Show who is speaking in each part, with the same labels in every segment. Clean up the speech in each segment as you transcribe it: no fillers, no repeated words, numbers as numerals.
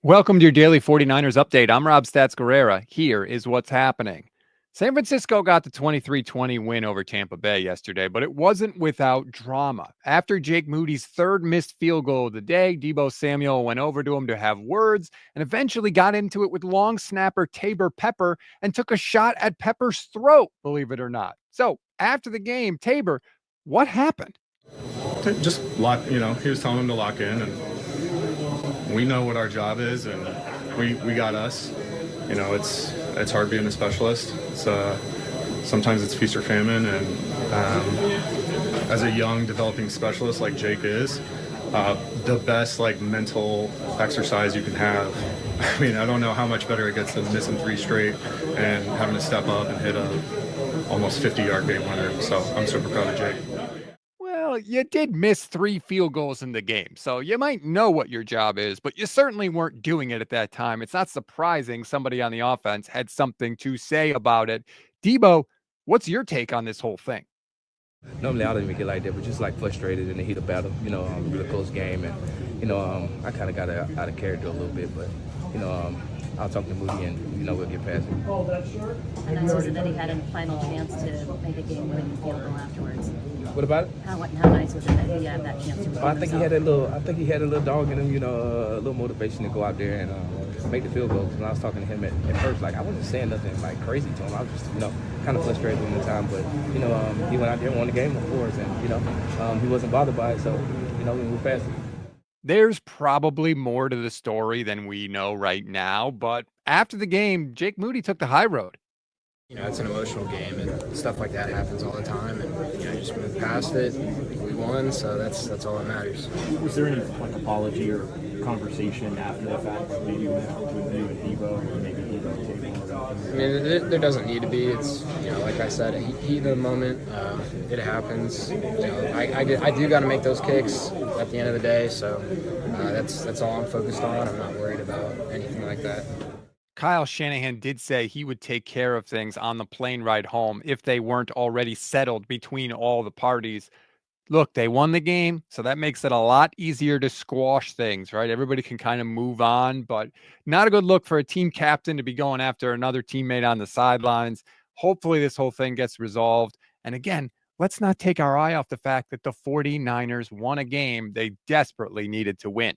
Speaker 1: Welcome to your daily 49ers update. I'm Rob Stats Guerrera. Here is what's happening. San Francisco got the 23-20 win over Tampa Bay yesterday, but it wasn't without drama. After Jake Moody's third missed field goal of the day, Deebo Samuel went over to him to have words and eventually got into it with long snapper Taybor Pepper and took a shot at Pepper's throat, believe it or not. So after the game, Taybor, what happened?
Speaker 2: Just lock, he was telling him to lock in, and we know what our job is, and we got us. It's hard being a specialist. Sometimes it's feast or famine, and as a young developing specialist like Jake is, the best mental exercise you can have. I mean, I don't know how much better it gets than missing 3 straight and having to step up and hit a almost 50-yard game winner. So I'm super proud of Jake.
Speaker 1: Well, you did miss 3 field goals in the game, so you might know what your job is, but you certainly weren't doing it at that time. It's not surprising somebody on the offense had something to say about it. Deebo, what's your take on this whole thing?
Speaker 3: Normally I don't even get like that, but just frustrated in the heat of battle, really close game, and I kind of got out of character a little bit, but I'll talk to Moody and we'll get past it.
Speaker 4: And nice was it that he had a final chance to make a game-winning field goal afterwards?
Speaker 3: What about it?
Speaker 4: How nice was it that he had that chance to?
Speaker 3: I think he had a little dog in him, a little motivation to go out there and make the field goal. When I was talking to him at first, I wasn't saying nothing crazy to him. I was just kind of frustrated in the time, but he went out there and won the game, of course, and he wasn't bothered by it, so we moved past it.
Speaker 1: There's probably more to the story than we know right now, but after the game, Jake Moody took the high road.
Speaker 5: It's an emotional game, and stuff like that happens all the time, and just moved past it. We won, so that's all that matters.
Speaker 6: Was there any apology or conversation after the fact, maybe with you and Deebo, or maybe Deebo and Taybor?
Speaker 5: I mean, there doesn't need to be. It's like I said, heat of the moment. It happens. I do got to make those kicks at the end of the day, so that's all I'm focused on. I'm not worried about anything like that.
Speaker 1: Kyle Shanahan did say he would take care of things on the plane ride home if they weren't already settled between all the parties. Look, they won the game, so that makes it a lot easier to squash things, right? Everybody can kind of move on, but not a good look for a team captain to be going after another teammate on the sidelines. Hopefully this whole thing gets resolved. And again, let's not take our eye off the fact that the 49ers won a game they desperately needed to win.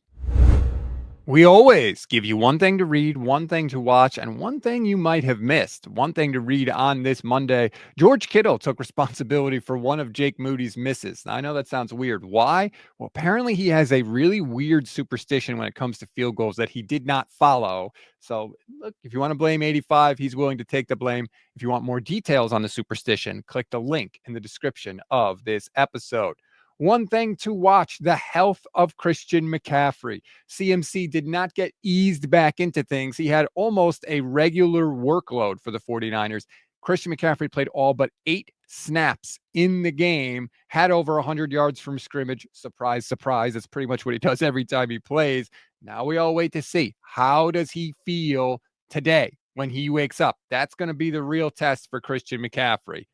Speaker 1: We always give you one thing to read, one thing to watch, and one thing you might have missed. One thing to read on this Monday. George Kittle took responsibility for one of Jake Moody's misses. Now, I know that sounds weird. Why? Well, apparently he has a really weird superstition when it comes to field goals that he did not follow. So, look, if you want to blame 85, he's willing to take the blame. If you want more details on the superstition, click the link in the description of this episode. One thing to watch, the health of Christian McCaffrey. CMC did not get eased back into things. He had almost a regular workload for the 49ers. Christian McCaffrey played all but 8 snaps in the game, had over 100 yards from scrimmage. Surprise, surprise. That's pretty much what he does every time he plays. Now we all wait to see. How does he feel today when he wakes up? That's going to be the real test for Christian McCaffrey.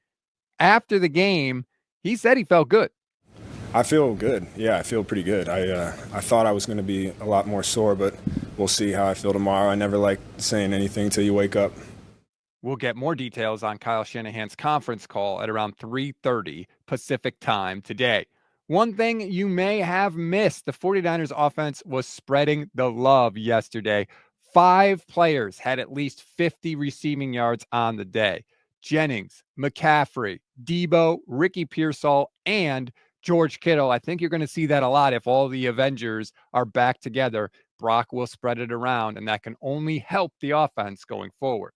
Speaker 1: After the game, he said he felt good.
Speaker 7: I feel good. Yeah, I feel pretty good. I thought I was going to be a lot more sore, but we'll see how I feel tomorrow. I never like saying anything till you wake up.
Speaker 1: We'll get more details on Kyle Shanahan's conference call at around 3:30 Pacific time today. One thing you may have missed, the 49ers offense was spreading the love yesterday. 5 players had at least 50 receiving yards on the day. Jennings, McCaffrey, Deebo, Ricky Pearsall, and George Kittle. I think you're going to see that a lot if all the Avengers are back together. Brock will spread it around, and that can only help the offense going forward.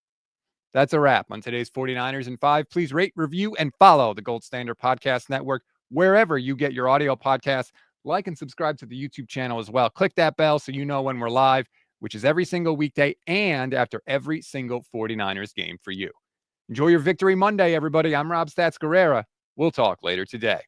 Speaker 1: That's a wrap on today's 49ers in 5. Please rate, review, and follow the Gold Standard Podcast Network wherever you get your audio podcasts. Like and subscribe to the YouTube channel as well. Click that bell so you know when we're live, which is every single weekday and after every single 49ers game for you. Enjoy your Victory Monday, everybody. I'm Rob Stats Guerrera. We'll talk later today.